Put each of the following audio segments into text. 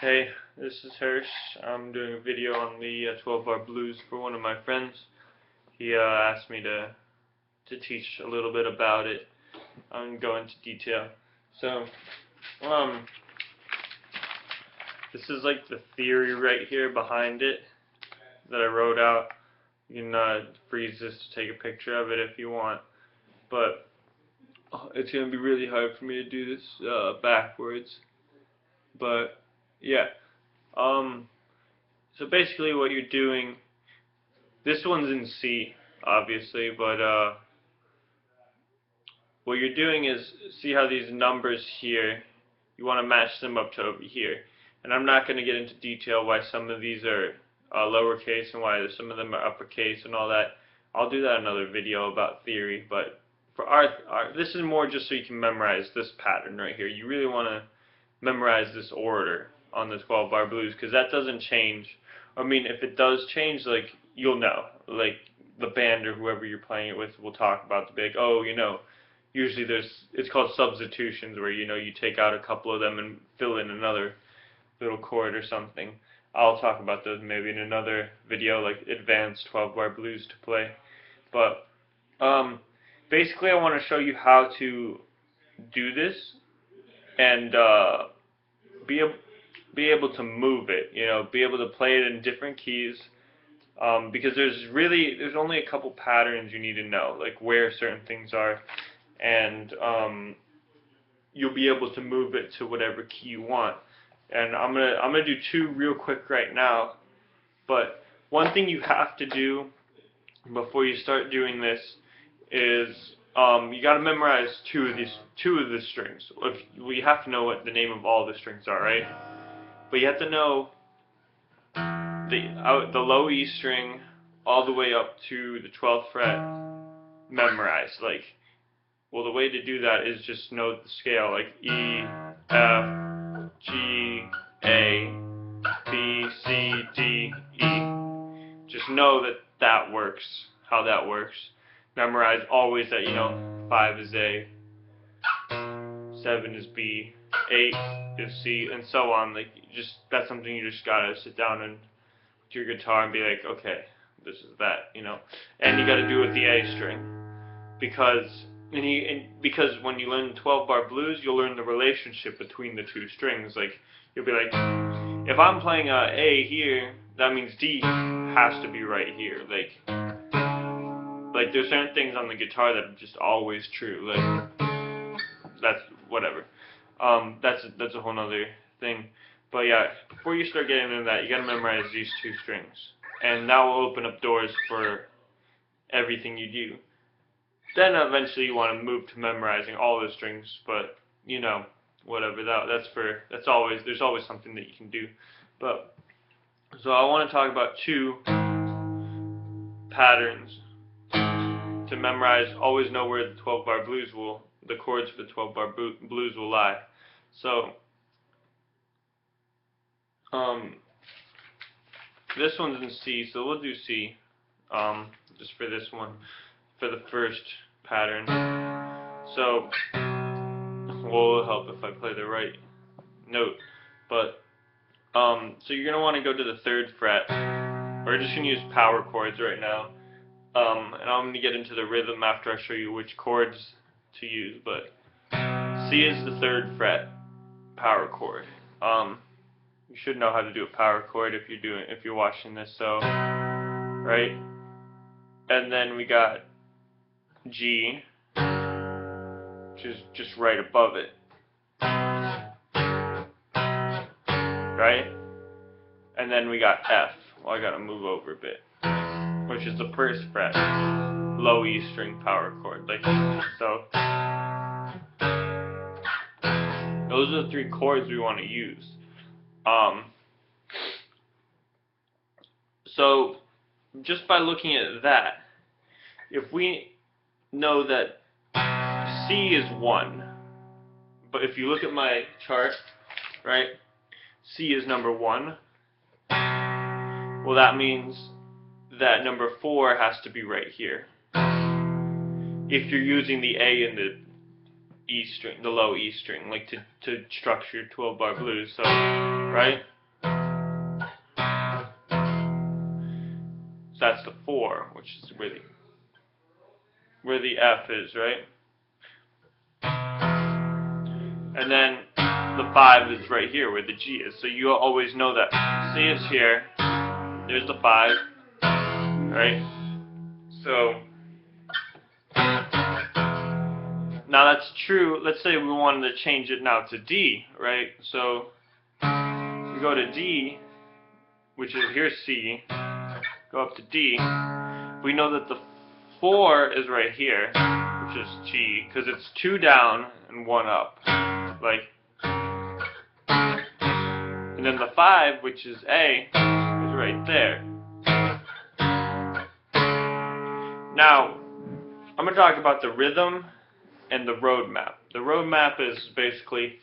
Hey, this is Hirsch. I'm doing a video on the 12-bar blues for one of my friends. He asked me to teach a little bit about it and go into detail. So, this is like the theory right here behind it that I wrote out. You can freeze this to take a picture of it if you want, but it's going to be really hard for me to do this backwards. But yeah. So basically what you're doing, this one's in C, obviously, but what you're doing is, see how these numbers here, you want to match them up to over here. And I'm not going to get into detail why some of these are lowercase and why some of them are uppercase and all that. I'll do that in another video about theory, but for this is more just so you can memorize this pattern right here. You really want to memorize this order on the 12-bar blues, because that doesn't change. I mean, if it does change, like, you'll know. Like, the band or whoever you're playing it with will talk about the big, oh, usually it's called substitutions, where, you take out a couple of them and fill in another little chord or something. I'll talk about those maybe in another video, like advanced 12-bar blues to play. But, basically I want to show you how to do this and, be able to move it, be able to play it in different keys, because there's only a couple patterns you need to know, like where certain things are, and you'll be able to move it to whatever key you want. And I'm gonna do two real quick right now, but one thing you have to do before you start doing this is you got to memorize two of the strings. We have to know what the name of all the strings are, right? But you have to know the low E string all the way up to the 12th fret memorized. Well, the way to do that is just know the scale, like E, F, G, A, B, C, D, E. Just know that works, how that works. Memorize always that, 5 is A, 7 is B, 8 is C, and so on. That's something you just gotta sit down and with your guitar and be like, okay, this is that, And you gotta do it with the A string, because when you learn 12-bar blues, you'll learn the relationship between the two strings. Like, you'll be like, if I'm playing A here, that means D has to be right here. Like there's certain things on the guitar that are just always true. That's whatever. That's a whole nother thing. But yeah, before you start getting into that, you gotta memorize these two strings, and that will open up doors for everything you do. Then eventually you want to move to memorizing all the strings, but whatever. There's always something that you can do. But so I want to talk about two patterns to memorize. Always know where the 12-bar blues the chords for the 12-bar blues will lie. So, this one's in C, so we'll do C, just for this one, for the first pattern. So, it'll help if I play the right note. But, so you're gonna want to go to the 3rd fret. We're just gonna use power chords right now. And I'm gonna get into the rhythm after I show you which chords to use, but C is the 3rd fret power chord. You should know how to do a power chord if you're watching this, so right? And then we got G, which is just right above it. Right? And then we got F. Well, I gotta move over a bit, which is the 1st fret low E string power chord, like so. Those are the 3 chords we want to use. So just by looking at that, if we know that C is 1, but if you look at my chart, right, C is number 1, well, that means that number 4 has to be right here. If you're using the A and the E string, the low E string, like to structure your 12-bar blues. So, right? So that's the 4, which is where the F is, right? And then the 5 is right here where the G is. So you always know that C is here. There's the 5, right? So now that's true. Let's say we wanted to change it now to D, right? So we go to D, which is here's C, go up to D. We know that the 4 is right here, which is G, because it's 2 down and 1 up, like. And then the 5, which is A, is right there. Now, I'm going to talk about the rhythm and the road map. The road map is basically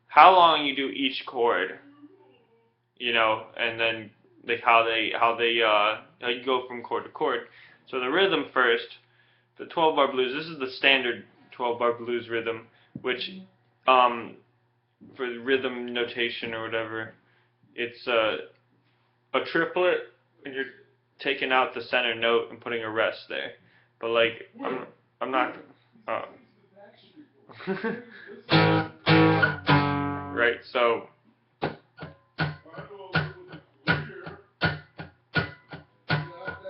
how long you do each chord, you know, and then like how you go from chord to chord. So the rhythm first, the 12-bar blues. This is the standard 12-bar blues rhythm, which for the rhythm notation or whatever, it's a triplet, and you're taking out the center note and putting a rest there. But like, I'm not. Right. So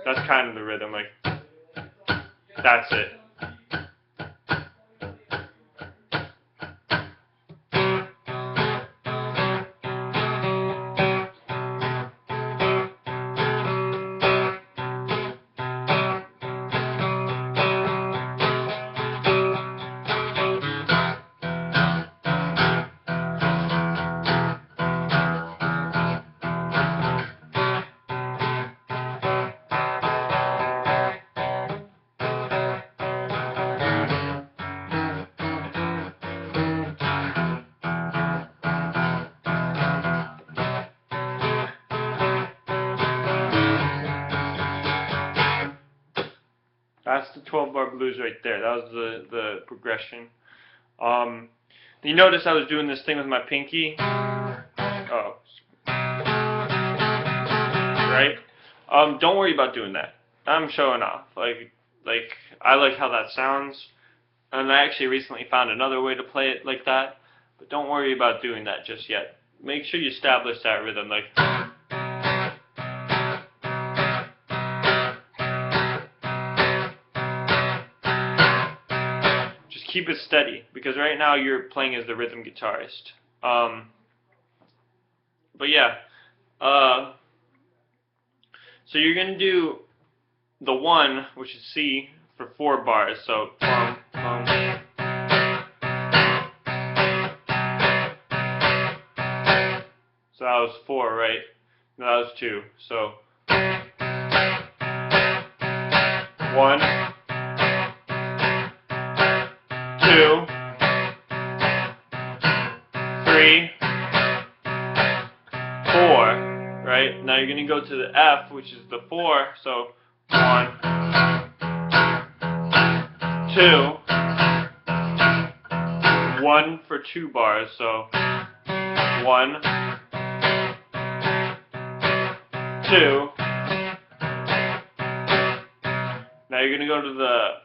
that's kind of the rhythm. Like, that's it. That's the 12-bar blues right there. That was the progression. You notice I was doing this thing with my pinky. Oh, right. Don't worry about doing that. I'm showing off. Like I like how that sounds, and I actually recently found another way to play it like that. But don't worry about doing that just yet. Make sure you establish that rhythm. Like. Keep it steady, because right now you're playing as the rhythm guitarist. But yeah, so you're gonna do the 1, which is C, for 4 bars. So So that was 4, right? No, that was 2. So 1, 2, 3, 4. Right? Now you're going to go to the F, which is the 4. So 1, 2, 1 for 2 bars. So 1, 2. Now you're going to go to the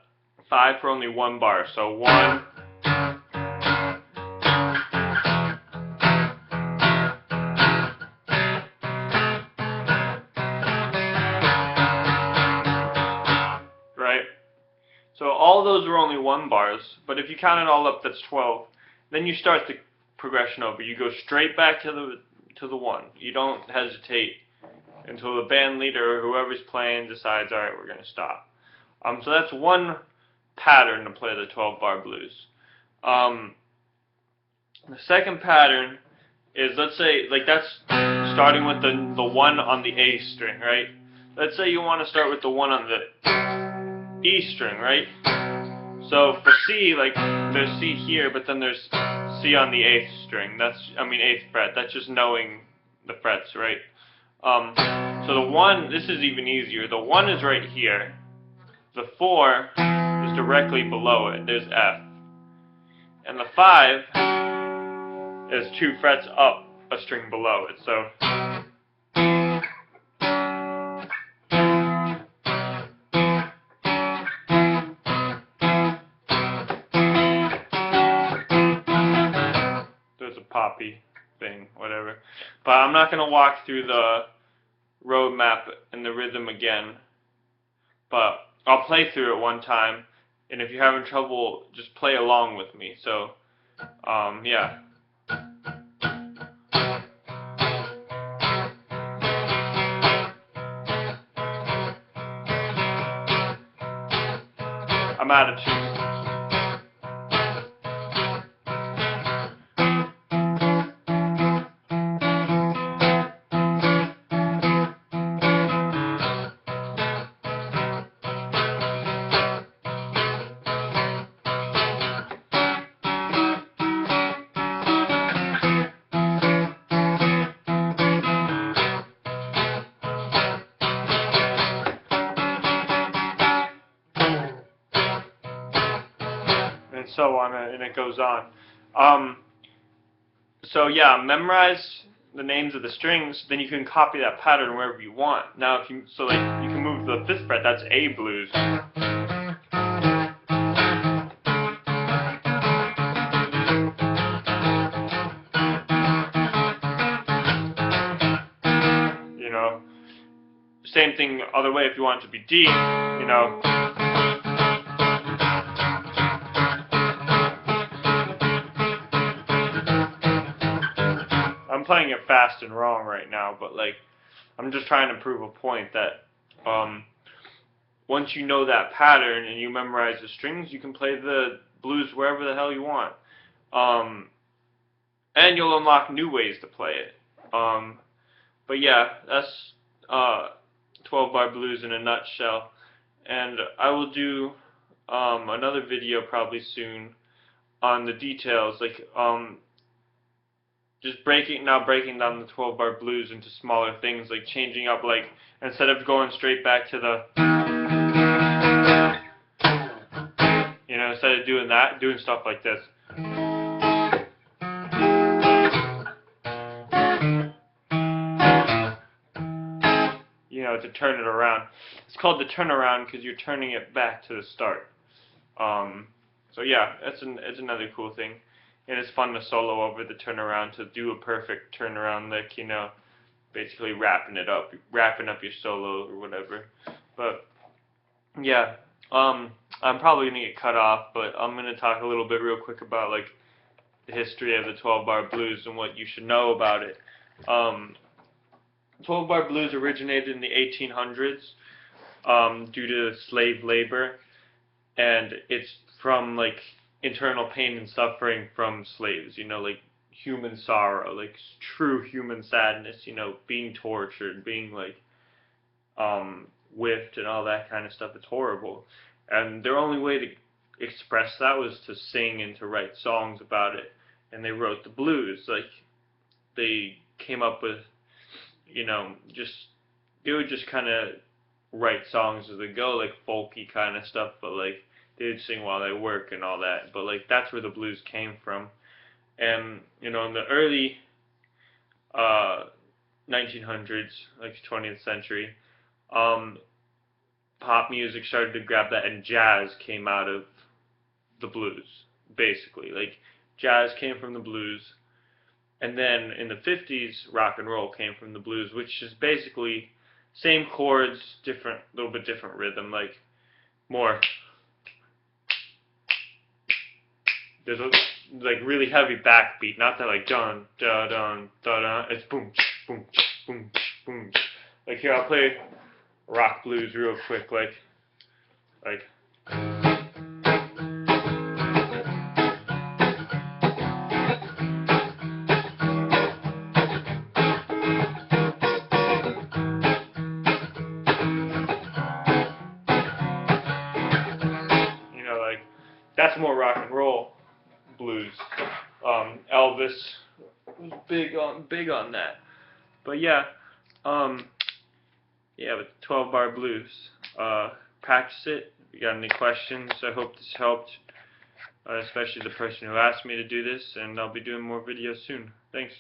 5 for only 1 bar. So 1, 'So all those are only 1 bars, but if you count it all up, that's 12. Then you start the progression over. You go straight back to the 1. You don't hesitate until the band leader or whoever's playing decides, all right, we're going to stop. So that's one pattern to play the 12-bar blues. The second pattern is, let's say, like that's starting with the 1 on the A string, right? Let's say you want to start with the 1 on the E string, right? So for C, like there's C here, but then there's C on the 8th string. That's, I mean 8th fret. That's just knowing the frets, right? So the 1, this is even easier. The 1 is right here. The 4 is directly below it. There's F. And the 5 is 2 frets up a string below it. So there's a poppy thing, whatever. But I'm not going to walk through the road map and the rhythm again. But I'll play through it one time. And if you're having trouble, just play along with me. So, yeah. I'm out of tune. And so on, and it goes on. So yeah, memorize the names of the strings, then you can copy that pattern wherever you want. Now, if you like, you can move the 5th fret. That's A blues. You know, same thing other way. If you want it to be D, you know. I'm playing it fast and wrong right now, but like, I'm just trying to prove a point that once you know that pattern and you memorize the strings, you can play the blues wherever the hell you want. And you'll unlock new ways to play it. But yeah, that's 12-bar blues in a nutshell. And I will do another video probably soon on the details, like just breaking down the 12-bar blues into smaller things, like changing up, like instead of going straight back to the, you know, instead of doing that, doing stuff like this. You know, to turn it around. It's called the turnaround because you're turning it back to the start. So yeah, it's another cool thing. And it's fun to solo over the turnaround, to do a perfect turnaround lick, you know, basically wrapping up your solo or whatever. But yeah, I'm probably gonna get cut off, but I'm gonna talk a little bit real quick about like the history of the 12-bar blues and what you should know about it. 12-bar blues originated in the 1800s due to slave labor, and it's from like internal pain and suffering from slaves, you know, like human sorrow, like true human sadness, you know, being tortured, being like whipped and all that kind of stuff. It's horrible. And their only way to express that was to sing and to write songs about it. And they wrote the blues. Like, they came up with, you know, they would just kind of write songs as they go, like folky kind of stuff, but like they would sing while they work and all that. But like that's where the blues came from. And you know, in the early 1900s, like 20th century, pop music started to grab that, and jazz came out of the blues. Basically, like jazz came from the blues. And then in the 50s, rock and roll came from the blues, which is basically same chords, little bit different rhythm, like more. There's a like really heavy backbeat, not that like dun dun dun dun dun. It's boom boom boom boom. Like here, I'll play rock blues real quick, like. That's more rock and roll blues. Elvis was big on that. But yeah, with 12-bar blues. Practice it. If you got any questions, I hope this helped. especially the person who asked me to do this, and I'll be doing more videos soon. Thanks.